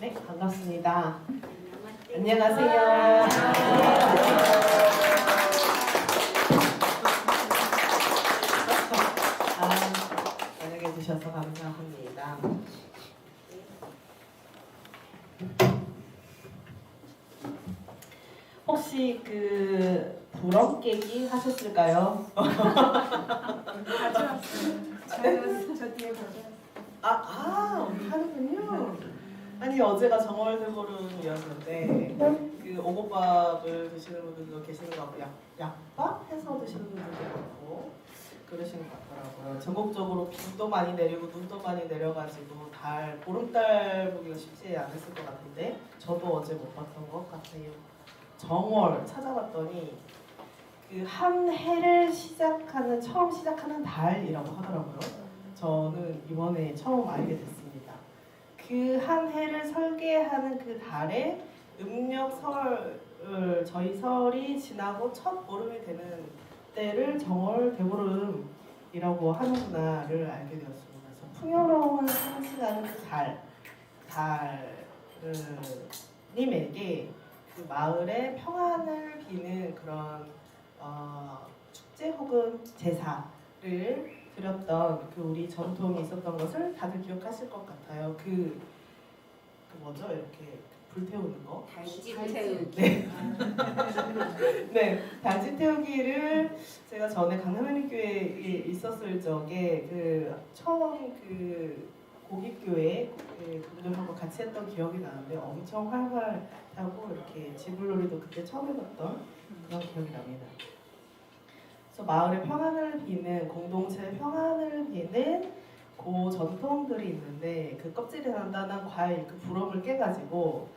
네, 반갑습니다. 안녕하세요. 저녁에 주셔서 감사합니다. 혹시 부럼 깨기 하셨을까요? 가져왔어요. 저 뒤에 가져왔어요. 하는군요. 아니, 어제가 정월대보름이었는데 오곡밥을 드시는 분들도 계시는 것 같고 약밥 해서 드시는 분들도 있고 그러시는 것 같더라고요. 전국적으로 비도 많이 내리고 눈도 많이 내려가지고 보름달 보기가 쉽지 않았을 것 같은데 저도 어제 못 봤던 것 같아요. 정월 찾아봤더니 한 해를 처음 시작하는 달이라고 하더라고요. 저는 이번에 처음 알게 됐습니다. 그 한 해를 설계하는 그 달에 저희 설이 지나고 첫 보름이 되는 때를 정월 대보름이라고 하는구나를 알게 되었습니다. 그래서 풍요로움을 상징하는 그 달님에게 그 마을의 평안을 비는 그런 축제 혹은 제사를 드렸던 우리 전통이 있었던 것을 다들 기억하실 것 같아요. 뭐죠? 이렇게 불태우는 거? 달지 태우기. 네. 네, 달지 태우기를 제가 전에 강남현리교회에 있었을 적에 처음 고깃교회 분들하고 같이 했던 기억이 나는데 엄청 활발하고 이렇게 지불놀이도 그때 처음 해봤던 그런 기억이 납니다. 그래서 마을의 평안을 비는 공동체의 평안을 비는 전통들이 있는데 껍질이 단단한 과일 부럼을 깨가지고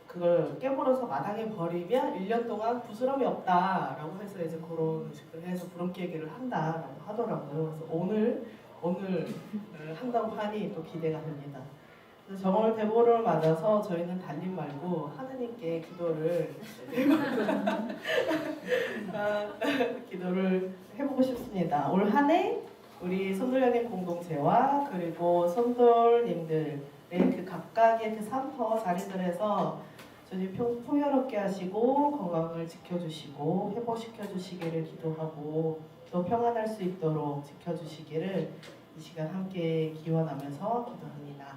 그걸 깨물어서 마당에 버리면 1년 동안 부스럼이 없다라고 해서 이제 그런 식으로 해서 부럼 깨기를 한다라고 하더라고요. 그래서 오늘 한다고 하니 또 기대가 됩니다. 그래서 정월 대보름을 맞아서 저희는 달님 말고 하느님께 기도를 해보고 싶습니다. 올 한 해 우리 손돌연인 공동체와 그리고 손돌님들의 각각의 산터 자리들에서 주님 풍요롭게 하시고 건강을 지켜주시고 회복시켜주시기를 기도하고 또 평안할 수 있도록 지켜주시기를 이 시간 함께 기원하면서 기도합니다.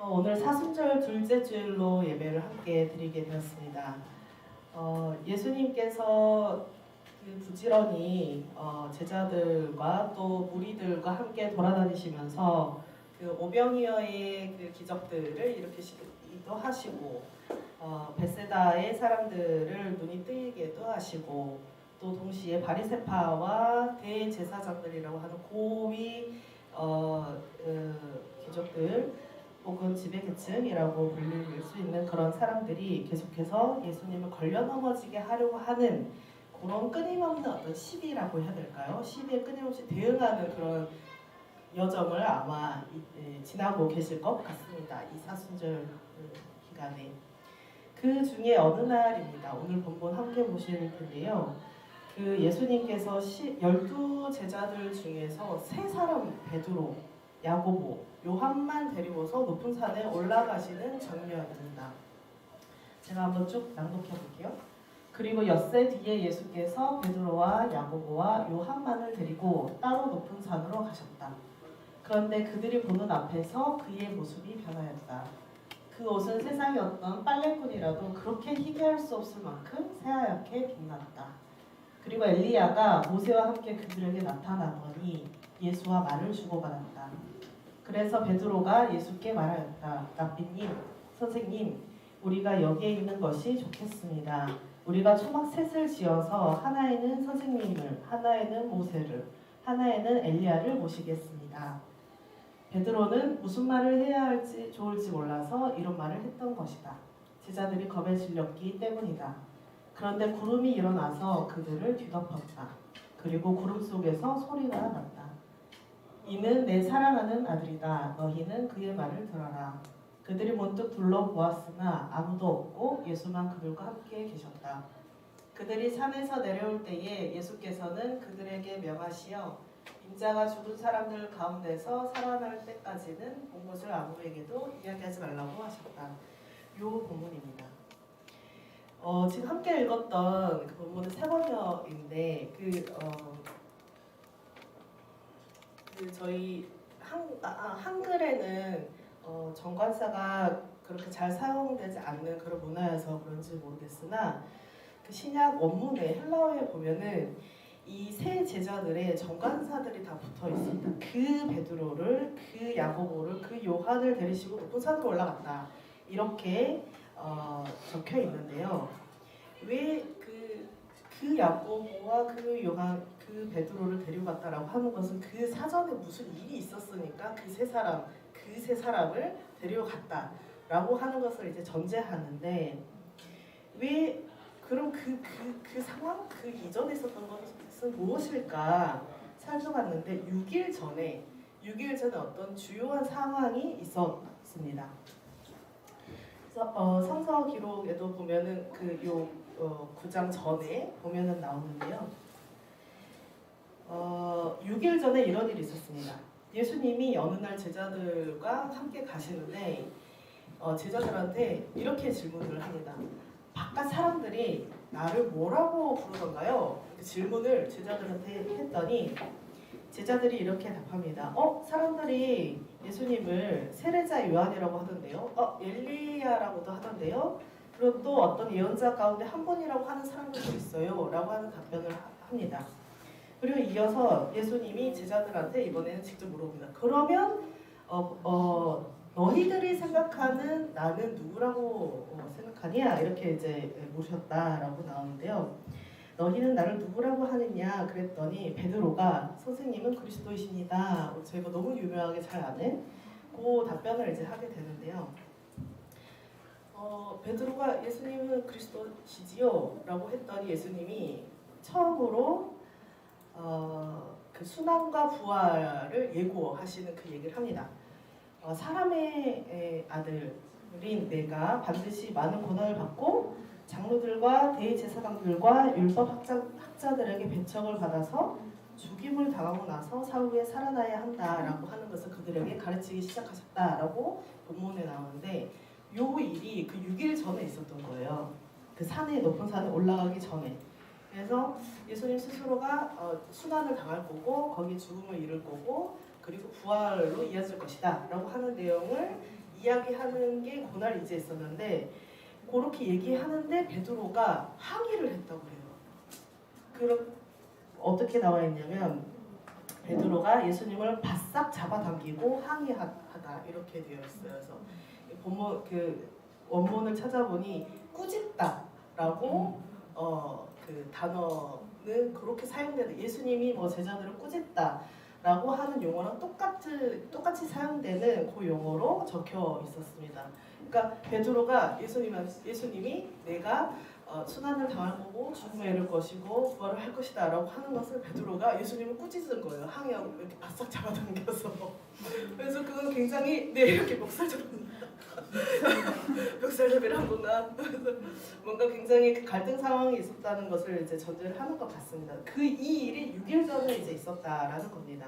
오늘 사순절 둘째 주일로 예배를 함께 드리게 되었습니다. 예수님께서 부지런히 제자들과 또 무리들과 함께 돌아다니시면서 오병이어의 기적들을 일으키시기도 하시고 벳세다의 사람들을 눈이 뜨이게도 하시고 또 동시에 바리새파와 대제사장들이라고 하는 고위 귀족들 혹은 지배계층이라고 불릴 수 있는 그런 사람들이 계속해서 예수님을 걸려 넘어지게 하려고 하는 그런 끊임없는 어떤 시비라고 해야 될까요? 시비에 끊임없이 대응하는 그런 여정을 아마 지나고 계실 것 같습니다. 이 사순절 기간에. 그 중에 어느 날입니다. 오늘 본문 함께 보실 텐데요. 예수님께서 12 제자들 중에서 3사람 베드로, 야고보, 요한만 데리고서 높은 산에 올라가시는 장면입니다. 제가 한번 쭉 낭독해 볼게요. 그리고 엿새 뒤에 예수께서 베드로와 야고보와 요한만을 데리고 따로 높은 산으로 가셨다. 그런데 그들이 보는 앞에서 그의 모습이 변하였다. 그 옷은 세상의 어떤 빨래꾼이라도 그렇게 희귀할 수 없을 만큼 새하얗게 빛났다. 그리고 엘리야가 모세와 함께 그들에게 나타나더니 예수와 말을 주고받았다. 그래서 베드로가 예수께 말하였다. 랍비님, 선생님, 우리가 여기에 있는 것이 좋겠습니다. 우리가 초막 셋을 지어서 하나에는 선생님을, 하나에는 모세를, 하나에는 엘리야를 모시겠습니다. 베드로는 무슨 말을 해야 할지 좋을지 몰라서 이런 말을 했던 것이다. 제자들이 겁에 질렸기 때문이다. 그런데 구름이 일어나서 그들을 뒤덮었다. 그리고 구름 속에서 소리가 났다. 이는 내 사랑하는 아들이다. 너희는 그의 말을 들어라. 그들이 문득 둘러보았으나 아무도 없고 예수만 그들과 함께 계셨다. 그들이 산에서 내려올 때에 예수께서는 그들에게 명하시어 인자가 죽은 사람들 가운데서 살아날 때까지는 본 것을 아무에게도 이야기하지 말라고 하셨다. 요 본문입니다. 지금 함께 읽었던 그 본문은 세 번역인데 저희 한글에는 정관사가 그렇게 잘 사용되지 않는 그런 문화여서 그런지 모르겠으나 그 신약 원문에 헬라어에 보면은 이 세 제자들의 정관사들이 다 붙어 있습니다. 그 베드로를, 그 야고보를, 그 요한을 데리시고 높은 산으로 올라갔다. 이렇게 적혀 있는데요. 왜 그 야고보와 그 요한, 그 베드로를 데려갔다라고 하는 것은 그 사전에 무슨 일이 있었으니까 그 세 사람을 데려갔다라고 하는 것을 이제 전제하는데 왜 그럼 그 상황, 그 이전에 있었던 것은 무엇일까 살펴봤는데 6일 전에 어떤 주요한 상황이 있었습니다. 그래서 성서 기록에도 보면은 9장 전에 보면은 나오는데요. 6일 전에 이런 일이 있었습니다. 예수님이 어느 날 제자들과 함께 가시는데 제자들한테 이렇게 질문을 합니다. 바깥 사람들이 나를 뭐라고 부르던가요? 그 질문을 제자들한테 했더니 제자들이 이렇게 답합니다. 사람들이 예수님을 세례자 요한이라고 하던데요. 엘리야라고도 하던데요. 그리고 또 어떤 예언자 가운데 한 분이라고 하는 사람들도 있어요. 라고 하는 답변을 합니다. 그리고 이어서 예수님이 제자들한테 이번에는 직접 물어봅니다. 그러면 너희들이 생각하는 나는 누구라고 생각하냐? 이렇게 이제 물으셨다라고 나오는데요. 너희는 나를 누구라고 하느냐? 그랬더니 베드로가 선생님은 그리스도이십니다. 저희가 너무 유명하게 잘 아는 그 답변을 이제 하게 되는데요. 베드로가 예수님은 그리스도시지요? 라고 했더니 예수님이 처음으로 그 순환과 부활을 예고하시는 그 얘기를 합니다. 사람의 아들인 내가 반드시 많은 고난을 받고 장로들과 대제사장들과 율법 학자들에게 배척을 받아서 죽임을 당하고 나서 사후에 살아나야 한다라고 하는 것을 그들에게 가르치기 시작하셨다라고 본문에 나오는데 요 일이 그 6일 전에 있었던 거예요. 그 높은 산에 올라가기 전에. 그래서 예수님 스스로가 순환을 당할 거고 거기 죽음을 이룰 거고 그리고 부활로 이어질 것이다 라고 하는 내용을 이야기하는 게 그날 이제 있었는데 그렇게 얘기하는데 베드로가 항의를 했다고 해요. 그럼 어떻게 나와 있냐면 베드로가 예수님을 바싹 잡아당기고 항의하다 이렇게 되어 있어요. 그래서 원문을 찾아보니 꾸짖다라고 그 단어는 그렇게 사용되는 예수님이 제자들을 꾸짖다라고 하는 용어랑 똑같이 사용되는 그 용어로 적혀 있었습니다. 그러니까 베드로가 예수님이 내가 순환을 당할 거고 죽음에 이를 것이고 부활을 할 것이다 라고 하는 것을 베드로가 예수님을 꾸짖은 거예요. 항의하고 이렇게 바싹 잡아당겨서. 그래서 그건 굉장히 이렇게 멱살잡이를 한 건가? 뭔가 굉장히 그 갈등 상황이 있었다는 것을 이제 전제를 하는 것 같습니다. 이 일이 6일 전에 이제 있었다라는 겁니다.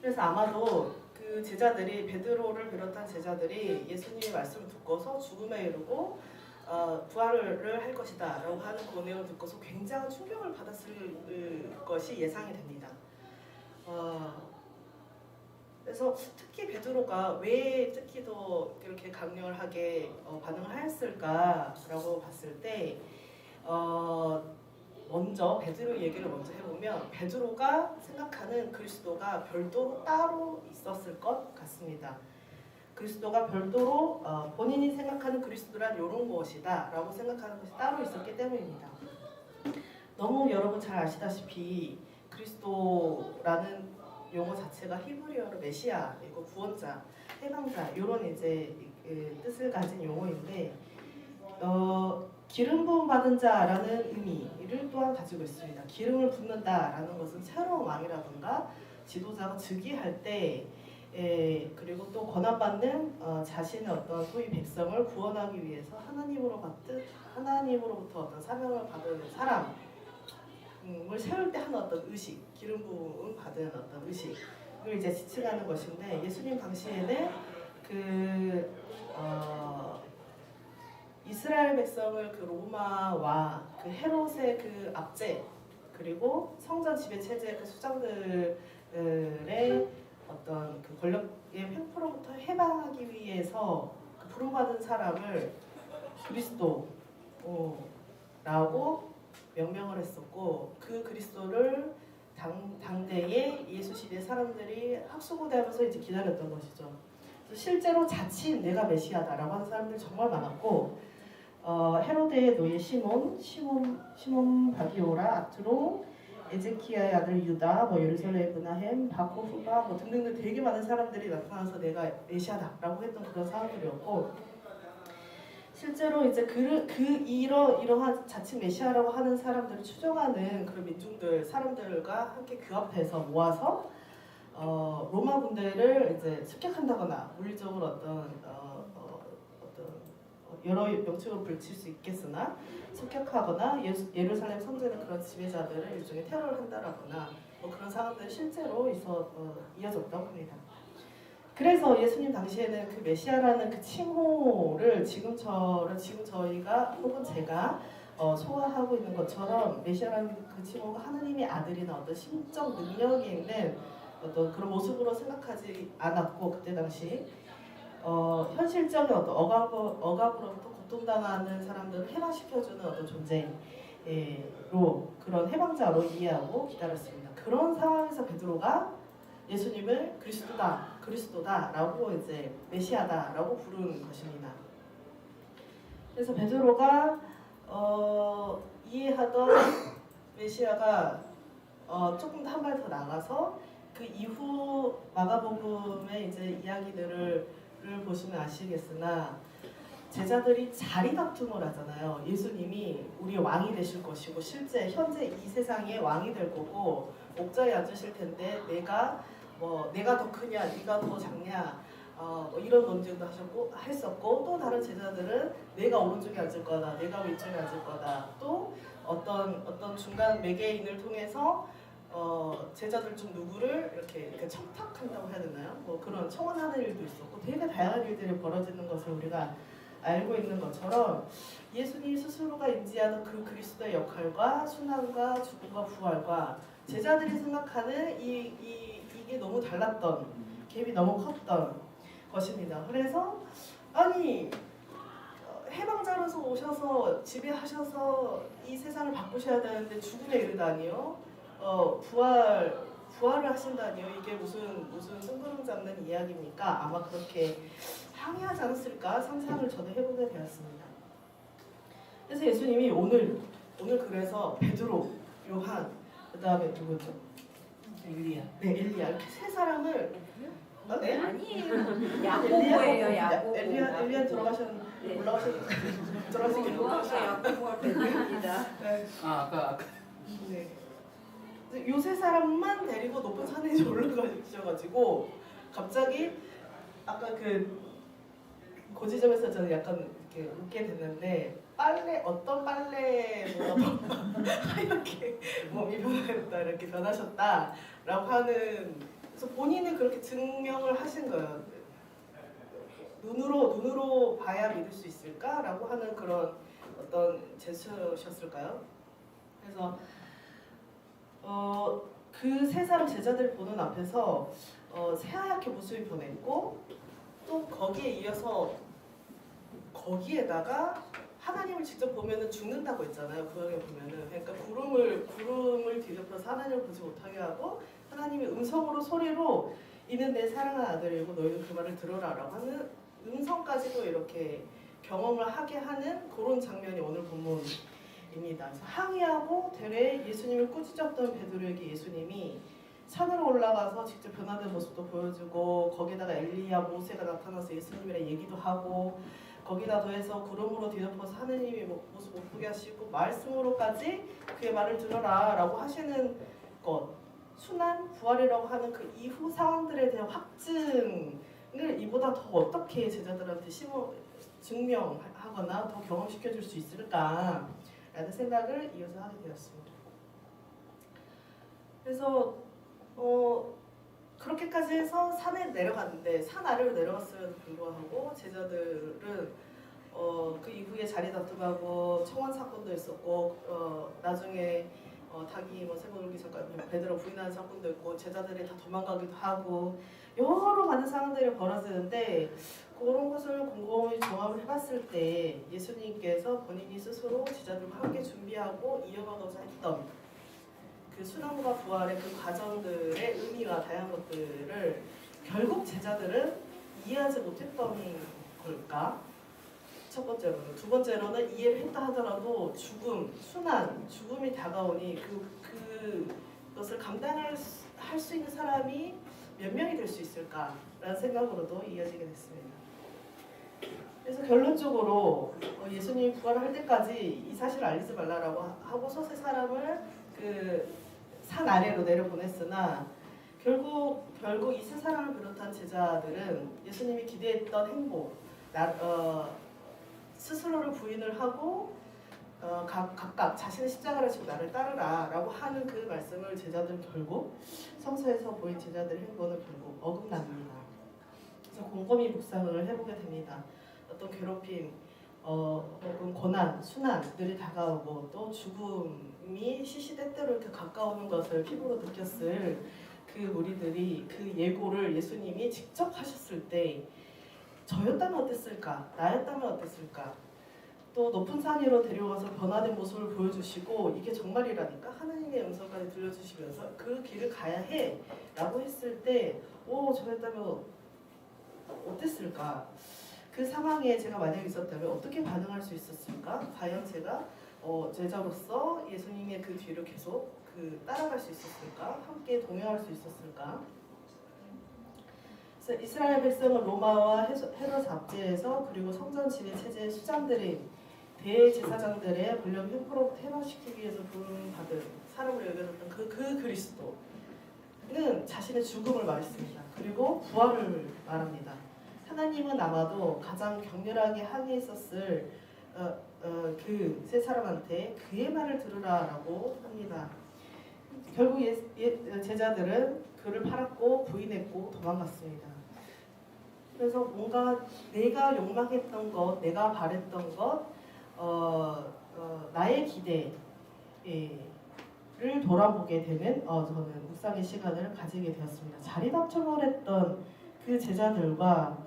그래서 아마도 그 제자들이 베드로를 비롯한 제자들이 예수님의 말씀을 듣고서 죽음에 이르고 부활을 할 것이다 라고 하는 그 내용을 듣고서 굉장한 충격을 받았을 것이 예상이 됩니다. 그래서 특히 베드로가 왜 특히 더 이렇게 강렬하게 반응을 했을까라고 봤을 때 먼저 베드로 얘기를 먼저 해보면 베드로가 생각하는 그리스도가 별도로 따로 있었을 것 같습니다. 그리스도가 별도로 본인이 생각하는 그리스도란 이런 무엇이다 라고 생각하는 것이 따로 있었기 때문입니다. 너무 여러분 잘 아시다시피 그리스도라는 용어 자체가 히브리어로 메시아, 이거 구원자, 해방자 이런 이제 뜻을 가진 용어인데 기름 부음 받은 자라는 의미를 또한 가지고 있습니다. 기름을 붓는다라는 것은 새로운 왕이라든가 지도자가 즉위할 때 그리고 또 권한받는 자신의 어떤 소위 백성을 구원하기 위해서 하나님으로부터 어떤 사명을 받은 사람 세울 때 하는 어떤 의식, 기름 부음 받은 어떤 의식을 이제 지칭하는 것인데 예수님 당시에는 그 이스라엘 백성을 그 로마와 그 헤롯의 그 압제 그리고 성전 지배 체제의 그 수장들의 어떤 그 권력의 횡포로부터 해방하기 위해서 그 부름받은 사람을 그리스도라고 명명을 했었고 그 그리스도를 당대의 예수 시대 사람들이 학수고대하면서 이제 기다렸던 것이죠. 실제로 자칭 내가 메시아다라고 하는 사람들이 정말 많았고 헤로데의 노예 시몬 바기오라, 아트로, 에제키야의 아들 유다, 예루살렘 브나헴, 바코후바 등등등 되게 많은 사람들이 나타나서 내가 메시아다라고 했던 그런 사람들이었고 실제로 이제 이러한 자칭 메시아라고 하는 사람들을 추종하는 그런 민중들 사람들과 함께 그 앞에서 모아서 로마 군대를 이제 습격한다거나 물리적으로 어떤 여러 명칭으로 불칠 수 있겠으나 습격하거나 예루살렘 성전의 그런 지배자들을 일종의 테러를 한다라거나 그런 상황들이 실제로 이어졌다고 합니다. 그래서 예수님 당시에는 그 메시아라는 그 칭호를 지금 저희가 혹은 제가 소화하고 있는 것처럼 메시아라는 그 칭호가 하나님의 아들이나 어떤 심적 능력이 있는 어떤 그런 모습으로 생각하지 않았고 그때 당시 현실적인 어떤 억압으로부터 고통당하는 사람들을 해방시켜주는 어떤 존재로 그런 해방자로 이해하고 기다렸습니다. 그런 상황에서 베드로가 예수님을 그리스도다라고 이제 메시아다라고 부르는 것입니다. 그래서 베드로가 이해하던 메시아가 조금 더 한 발 더 나가서 그 이후 마가복음의 이제 이야기들을 보시면 아시겠으나 제자들이 자리 다툼을 하잖아요. 예수님이 우리의 왕이 되실 것이고 현재 이 세상의 왕이 될 거고 목자에 앉으실 텐데 내가 더 크냐, 네가 더 작냐, 이런 논쟁도 했었고 또 다른 제자들은 내가 오른쪽에 앉을 거다, 내가 왼쪽에 앉을 거다. 또 어떤 중간 매개인을 통해서 제자들 중 누구를 이렇게 청탁한다고 해야 되나요? 그런 청원하는 일도 있었고 되게 다양한 일들이 벌어지는 것을 우리가 알고 있는 것처럼 예수님 스스로가 인지하는 그 그리스도의 역할과 순환과 죽음과 부활과 제자들이 생각하는 이게 너무 달랐던 갭이 너무 컸던 것입니다. 그래서 아니 해방자로서 오셔서 지배하셔서 이 세상을 바꾸셔야 되는데 죽음에 이르다니요? 부활을 하신다니요? 이게 무슨 승부름 잡는 이야기입니까? 아마 그렇게 항의하지 않았을까 상상을 저도 해보게 되었습니다. 그래서 예수님이 오늘 그래서 베드로, 요한, 그 다음에 누구죠? 엘리야. 네, 엘리야. 이렇게 세 사람을 네? 아니에요. 야고보예요. 야고보. 엘리야 들어가셨는데 네. 올라가셨는데 들어가시길 야고보가 베드로입니다. 네. 아까 네. 요 세 사람만 데리고 높은 산에 이제 올라가셔가지고 갑자기 아까 그 고지점에서 저는 약간 이렇게 웃게 됐는데 어떤 빨래보다 하얗게 몸이 변했다 이렇게 변하셨다라고 하는 그래서 본인은 그렇게 증명을 하신 거예요. 눈으로 봐야 믿을 수 있을까라고 하는 그런 어떤 제스처셨을까요? 그래서 그 세 사람 제자들 보는 앞에서 새하얗게 모습이 변했고 또 거기에 이어서 거기에다가 하나님을 직접 보면은 죽는다고 했잖아요. 구약에 보면은 그러니까 구름을 뒤덮어서 하나님을 보지 못하게 하고 하나님의 음성으로 소리로 이는 내 사랑하는 아들이고 너희는 그 말을 들어라라고 하는 음성까지도 이렇게 경험을 하게 하는 그런 장면이 오늘 본문입니다. 그래서 항의하고 되레 예수님을 꾸짖었던 베드로에게 예수님이 산으로 올라가서 직접 변화된 모습도 보여주고 거기다가 엘리야 모세가 나타나서 예수님이랑 얘기도 하고 거기다 더해서 구름으로 뒤덮어서 하느님이 모습 못 보게 하시고 말씀으로까지 그의 말을 들어라 라고 하시는 것 순환 부활이라고 하는 그 이후 상황들에 대한 확증을 이보다 더 어떻게 제자들한테 증명하거나 더 경험시켜줄 수 있을까 라는 생각을 이어서 하게 되었습니다. 그래서 그렇게까지 해서 산에 내려갔는데 산 아래로 내려갔음에도 불구하고 제자들은 그 이후에 자리 다툼하고 청원 사건도 있었고 나중에 닭이 새고 놀기 전까지 베드로 부인하는 사건도 있고 제자들이 다 도망가기도 하고 여러 많은 상황들이 벌어지는데 그런 것을 곰곰이 종합을 해봤을 때 예수님께서 본인이 스스로 제자들과 함께 준비하고 이어가고자 했던 그 순환과 부활의 그 과정들의 의미와 다양한 것들을 결국 제자들은 이해하지 못했던 걸까? 첫 번째로는. 두 번째로는 이해를 했다 하더라도 죽음, 순환, 죽음이 다가오니 그것을 감당할 수 있는 사람이 몇 명이 될 수 있을까라는 생각으로도 이어지게 됐습니다. 그래서 결론적으로 예수님이 부활할 때까지 이 사실을 알리지 말라라고 하고서 세 사람을 그 산 아래로 내려보냈으나 결국 이 세 사람을 비롯한 제자들은 예수님이 기대했던 행복, 스스로를 부인을 하고 각각 자신의 십자가를 지고 나를 따르라라고 하는 그 말씀을 제자들은 결국 성서에서 보인 제자들의 행보는 결국 어긋납니다. 그래서 곰곰이 묵상을 해보게 됩니다. 어떤 괴롭힘, 혹은 고난, 순환들이 다가오고 또 죽음이 시시때때로 이렇게 가까우는 것을 피부로 느꼈을 그 무리들이 그 예고를 예수님이 직접 하셨을 때 저였다면 어땠을까? 나였다면 어땠을까? 또 높은 산 위로 데려가서 변화된 모습을 보여주시고 이게 정말이라니까 하나님의 음성까지 들려주시면서 그 길을 가야 해 라고 했을 때 저였다면 어땠을까? 그 상황에 제가 만약에 있었다면 어떻게 반응할 수 있었을까? 과연 제가 제자로서 예수님의 그 뒤를 계속 따라갈 수 있었을까? 함께 동행할 수 있었을까? 그래서 이스라엘 백성은 로마와 헤롯 압제에서 그리고 성전 지배 체제의 수장들인 대제사장들의 권력 횡포로 퇴마시키기 위해서 부름받은 사람으로 여겨졌던 그 그리스도는 자신의 죽음을 말했습니다. 그리고 부활을 말합니다. 하나님은 아마도 가장 격렬하게 항의했었을 그 세 사람한테 그의 말을 들으라라고 합니다. 결국 제자들은 그를 팔았고 부인했고 도망갔습니다. 그래서 뭔가 내가 욕망했던 것, 내가 바랬던 것, 나의 기대를 돌아보게 되는 저는 묵상의 시간을 가지게 되었습니다. 자리답정을 했던 그 제자들과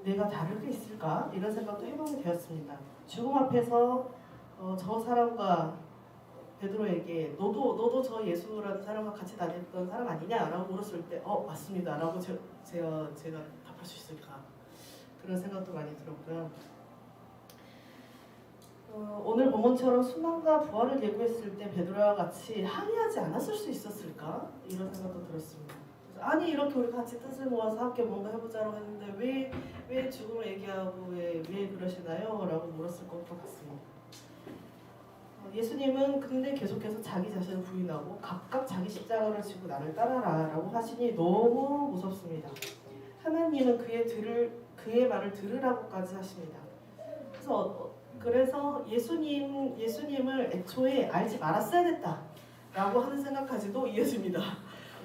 내가 다를 게 있을까? 이런 생각도 해보게 되었습니다. 죽음 앞에서 저 사람과 베드로에게 너도 저 예수라는 사람과 같이 다녔던 사람 아니냐라고 물었을 때 맞습니다 라고 제가 답할 수 있을까? 그런 생각도 많이 들었고요. 오늘 본문처럼 순환과 부활을 예고했을 때 베드로와 같이 항의하지 않았을 수 있었을까? 이런 생각도 들었습니다. 아니 이렇게 우리 같이 뜻을 모아서 함께 뭔가 해보자고 했는데 왜 죽음을 얘기하고 왜 그러시나요? 라고 물었을 것도 같습니다. 예수님은 근데 계속해서 자기 자신을 부인하고 각각 자기 십자가를 지고 나를 따라라 라고 하시니 너무 무섭습니다. 하나님은 그의 말을 들으라고까지 하십니다. 그래서 예수님을 애초에 알지 말았어야 됐다 라고 하는 생각까지도 이어집니다.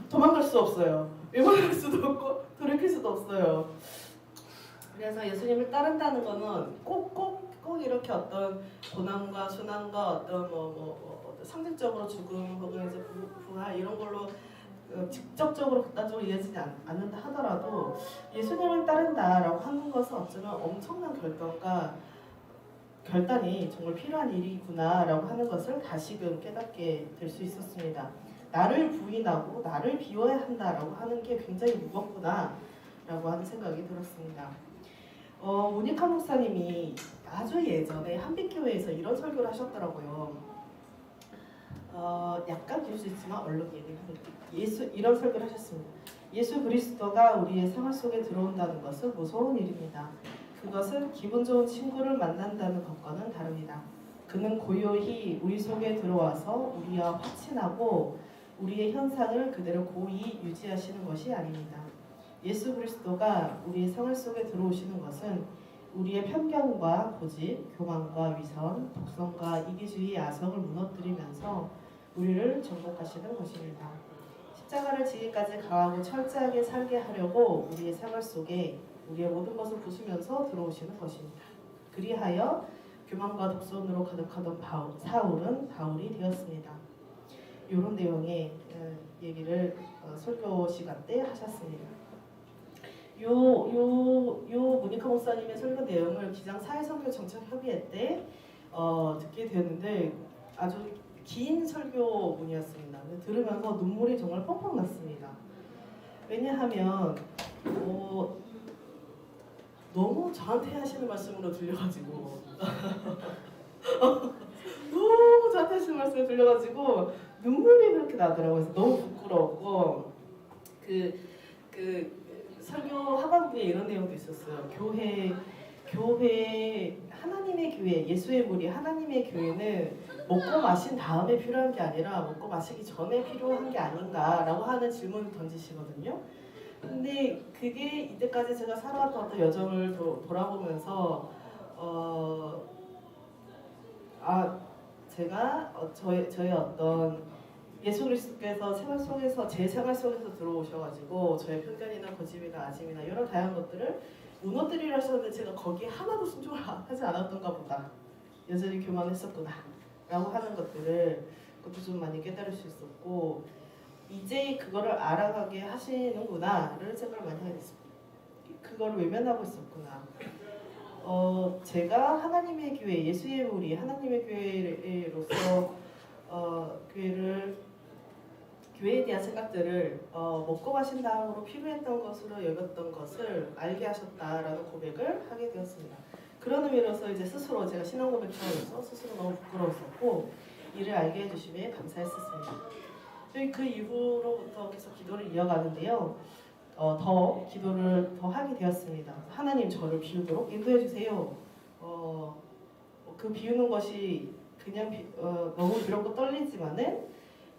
도망갈 수 없어요. 외면할 수도 없고 돌이킬 수도 없어요. 그래서 예수님을 따른다는 것은 꼭 이렇게 어떤 고난과 순환과 어떤 상징적으로 죽음 혹은 이제 부활 이런 걸로 직접적으로 극단적으로 이어지지 않는다 하더라도 예수님을 따른다라고 하는 것은 어쩌면 엄청난 결단이 정말 필요한 일이구나라고 하는 것을 다시금 깨닫게 될 수 있었습니다. 나를 부인하고 나를 비워야 한다라고 하는 게 굉장히 무겁구나라고 하는 생각이 들었습니다. 모니카 목사님이 아주 예전에 한빛교회에서 이런 설교를 하셨더라고요. 약간 길 수 있지만 얼른 얘기합니다. 이런 설교를 하셨습니다. 예수 그리스도가 우리의 생활 속에 들어온다는 것은 무서운 일입니다. 그것은 기분 좋은 친구를 만난다는 것과는 다릅니다. 그는 고요히 우리 속에 들어와서 우리와 화친하고 우리의 현상을 그대로 고이 유지하시는 것이 아닙니다. 예수 그리스도가 우리의 생활 속에 들어오시는 것은 우리의 편견과 고집, 교만과 위선, 독선과 이기주의, 야성을 무너뜨리면서 우리를 정복하시는 것입니다. 십자가를 지기까지 강하고 철저하게 살게 하려고 우리의 생활 속에 우리의 모든 것을 부수면서 들어오시는 것입니다. 그리하여 교만과 독선으로 가득하던 사울은 바울이 되었습니다. 이런 내용의 얘기를 설교 시간 때 하셨습니다. 요 모니카 목사님의 설교 내용을 기장 사회선교 정책협의회 때 듣게 되었는데 아주 긴 설교문이었습니다. 들으면서 눈물이 정말 펑펑 났습니다. 왜냐하면 너무 저한테 하시는 말씀으로 들려가지고 너무 저한테 하시는 말씀으로 들려가지고 눈물이 그렇게 나더라고요. 그래서 너무 부끄러웠고 그 설교 하반부에 이런 내용도 있었어요. 교회 하나님의 교회, 예수의 무리 하나님의 교회는 먹고 마신 다음에 필요한 게 아니라 먹고 마시기 전에 필요한 게 아닌가라고 하는 질문을 던지시거든요. 근데 그게 이때까지 제가 살아왔던 어떤 여정을 돌아보면서 제가 저의 어떤 예수 그리스도께서 생활 속에서 제 생활 속에서 들어오셔가지고 저의 편견이나 고집이나 아짐이나 이런 다양한 것들을 무너뜨리려 하셨는데 제가 거기에 하나도 순종을 하지 않았던가 보다. 여전히 교만했었구나 라고 하는 것들을 그것도 좀 많이 깨달을 수 있었고 이제 그거를 알아가게 하시는구나를 생각을 많이 하게 됐습니다. 그거를 외면하고 있었구나. 제가 하나님의 교회, 예수의 무리, 하나님의 교회로서 교회에 대한 생각들을 먹고 마신 다음으로 필요했던 것으로 여겼던 것을 알게 하셨다라는 고백을 하게 되었습니다. 그런 의미로서 이제 스스로 제가 신앙 고백하면서 스스로 너무 부끄러웠었고 이를 알게 해주심에 감사했었습니다. 그 이후로부터 계속 기도를 이어가는데요. 더 기도를 더 하게 되었습니다. 하나님 저를 비우도록 인도해 주세요. 그 비우는 것이 그냥 너무 두렵고 떨리지만은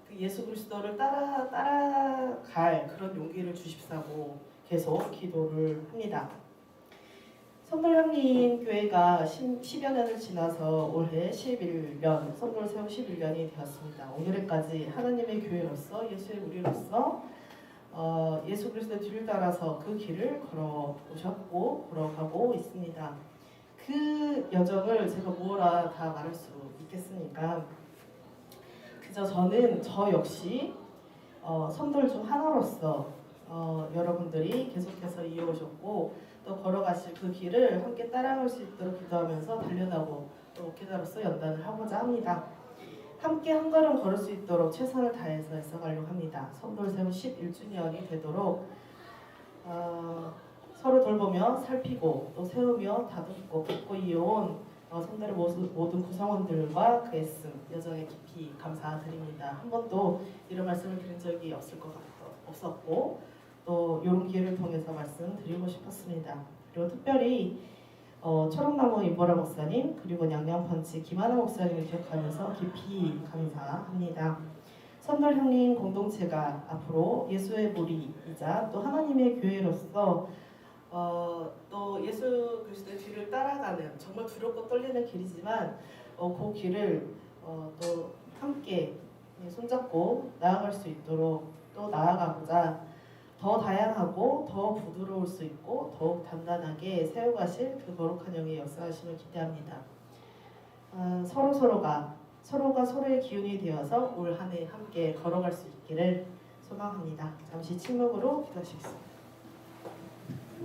그 예수 그리스도를 따라갈 그런 용기를 주십사고 계속 기도를 합니다. 선물향림 교회가 10여 년을 지나서 올해 11년, 선물 세운 11년이 되었습니다. 오늘까지 하나님의 교회로서 예수의 무리로서 예수 그리스도의 뒤를 따라서 그 길을 걸어오셨고 걸어가고 있습니다. 그 여정을 제가 뭐라 다 말할 수 있겠습니까? 그저 저는 저 역시 성도들 중 하나로서 여러분들이 계속해서 이어오셨고 또 걸어가실 그 길을 함께 따라갈 수 있도록 기도하면서 단련하고 또 목회자로서 연단을 하고자 합니다. 함께 한 걸음 걸을 수 있도록 최선을 다해서 애써가려고 합니다. 성도를 세운 11주년이 되도록 서로 돌보며 살피고 또 세우며 다듬고 붙고 이어온 성도의 모든 구성원들과 그 애씀 여정에 깊이 감사드립니다. 한 번도 이런 말씀을 드린 적이 없었고 또 이런 기회를 통해서 말씀드리고 싶었습니다. 그리고 특별히 초록나무 임보라 목사님 그리고 양양펀치 김하나 목사님을 기억하면서 깊이 감사합니다. 선돌형님 공동체가 앞으로 예수의 무리이자 또 하나님의 교회로서 또 예수 그리스도의 뒤를 따라가는 정말 두렵고 떨리는 길이지만 그 길을 또 함께 손잡고 나아갈 수 있도록 또 나아가고자 더 다양하고 더 부드러울 수 있고 더욱 단단하게 세워가실 그 거룩한 영의 역사하심을 기대합니다. 서로가 서로의 기운이 되어서 올 한 해 함께 걸어갈 수 있기를 소망합니다. 잠시 침묵으로 기도하시겠습니다.